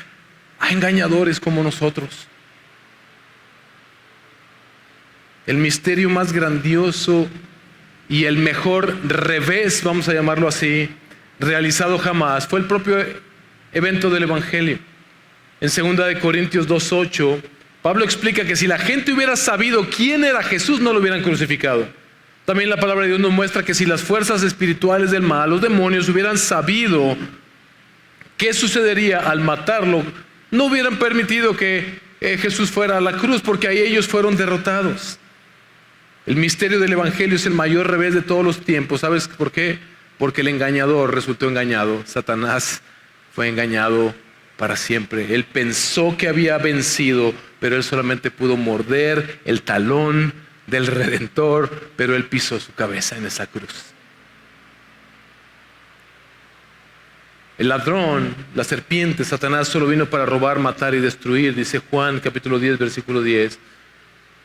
a engañadores como nosotros. El misterio más grandioso y el mejor revés, vamos a llamarlo así, realizado jamás, fue el propio evento del Evangelio. En 2 Corintios 2:8, Pablo explica que si la gente hubiera sabido quién era Jesús, no lo hubieran crucificado. También la palabra de Dios nos muestra que si las fuerzas espirituales del mal, los demonios, hubieran sabido qué sucedería al matarlo, no hubieran permitido que Jesús fuera a la cruz, porque ahí ellos fueron derrotados. El misterio del Evangelio es el mayor revés de todos los tiempos. ¿Sabes por qué? Porque el engañador resultó engañado. Satanás fue engañado para siempre. Él pensó que había vencido, pero él solamente pudo morder el talón del Redentor, pero él pisó su cabeza en esa cruz. El ladrón, la serpiente, Satanás, solo vino para robar, matar y destruir, dice Juan capítulo 10, versículo 10.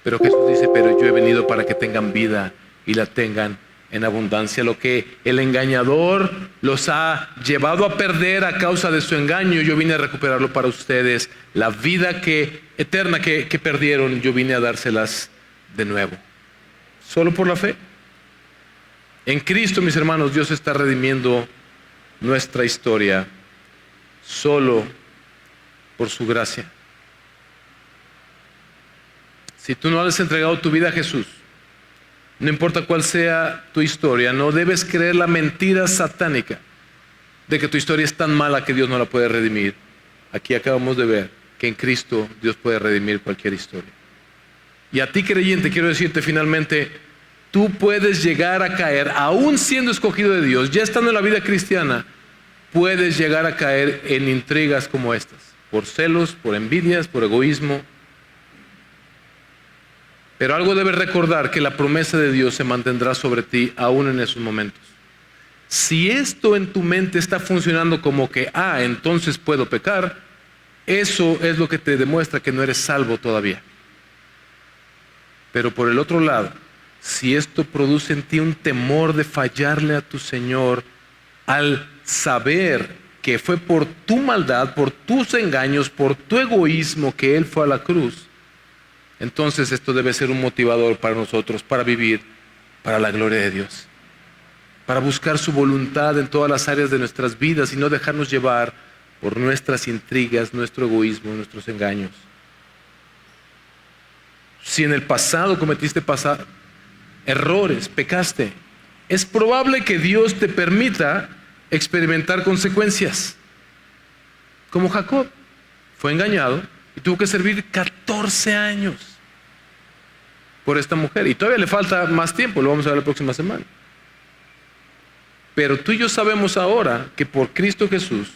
Pero Jesús dice, pero yo he venido para que tengan vida y la tengan en abundancia. Lo que el engañador los ha llevado a perder a causa de su engaño, yo vine a recuperarlo para ustedes. La vida eterna que perdieron, yo vine a dárselas de nuevo. Solo por la fe. En Cristo, mis hermanos, Dios está redimiendo nuestra historia solo por su gracia. Si tú no has entregado tu vida a Jesús, no importa cuál sea tu historia, no debes creer la mentira satánica de que tu historia es tan mala que Dios no la puede redimir. Aquí acabamos de ver que en Cristo Dios puede redimir cualquier historia. Y a ti, creyente, quiero decirte finalmente, tú puedes llegar a caer, aún siendo escogido de Dios, ya estando en la vida cristiana, puedes llegar a caer en intrigas como estas, por celos, por envidias, por egoísmo. Pero algo debes recordar, que la promesa de Dios se mantendrá sobre ti aún en esos momentos. Si esto en tu mente está funcionando como que, entonces puedo pecar, eso es lo que te demuestra que no eres salvo todavía. Pero por el otro lado, si esto produce en ti un temor de fallarle a tu Señor, al saber que fue por tu maldad, por tus engaños, por tu egoísmo que Él fue a la cruz, entonces esto debe ser un motivador para nosotros, para vivir para la gloria de Dios, para buscar su voluntad en todas las áreas de nuestras vidas y no dejarnos llevar por nuestras intrigas, nuestro egoísmo, nuestros engaños. Si en el pasado cometiste errores, pecaste, es probable que Dios te permita experimentar consecuencias. Como Jacob, fue engañado y tuvo que servir 14 años por esta mujer. Y todavía le falta más tiempo, lo vamos a ver la próxima semana. Pero tú y yo sabemos ahora que por Cristo Jesús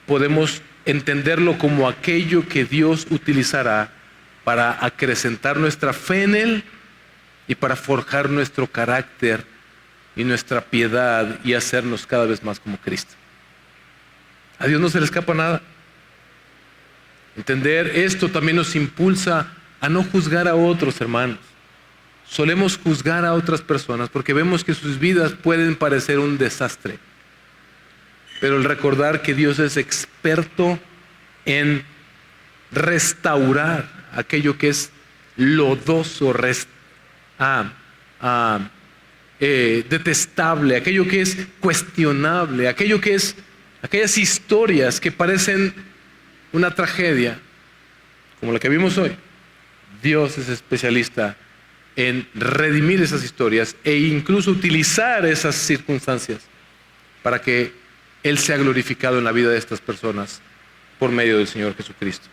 podemos entenderlo como aquello que Dios utilizará para acrecentar nuestra fe en Él y para forjar nuestro carácter y nuestra piedad y hacernos cada vez más como Cristo. A Dios no se le escapa nada. Entender esto también nos impulsa a no juzgar a otros, hermanos. Solemos juzgar a otras personas porque vemos que sus vidas pueden parecer un desastre. Pero el recordar que Dios es experto en restaurar aquello que es lodoso, detestable, aquello que es cuestionable, aquellas historias que parecen una tragedia, como la que vimos hoy. Dios es especialista en redimir esas historias e incluso utilizar esas circunstancias para que Él sea glorificado en la vida de estas personas por medio del Señor Jesucristo.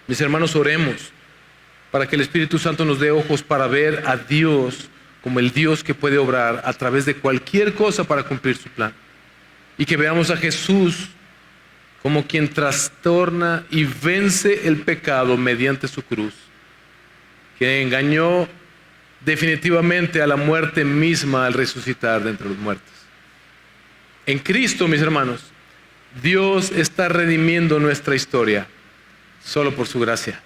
Mis hermanos, oremos para que el Espíritu Santo nos dé ojos para ver a Dios como el Dios que puede obrar a través de cualquier cosa para cumplir su plan. Y que veamos a Jesús como quien trastorna y vence el pecado mediante su cruz, que engañó definitivamente a la muerte misma al resucitar de entre los muertos. En Cristo, mis hermanos, Dios está redimiendo nuestra historia solo por su gracia.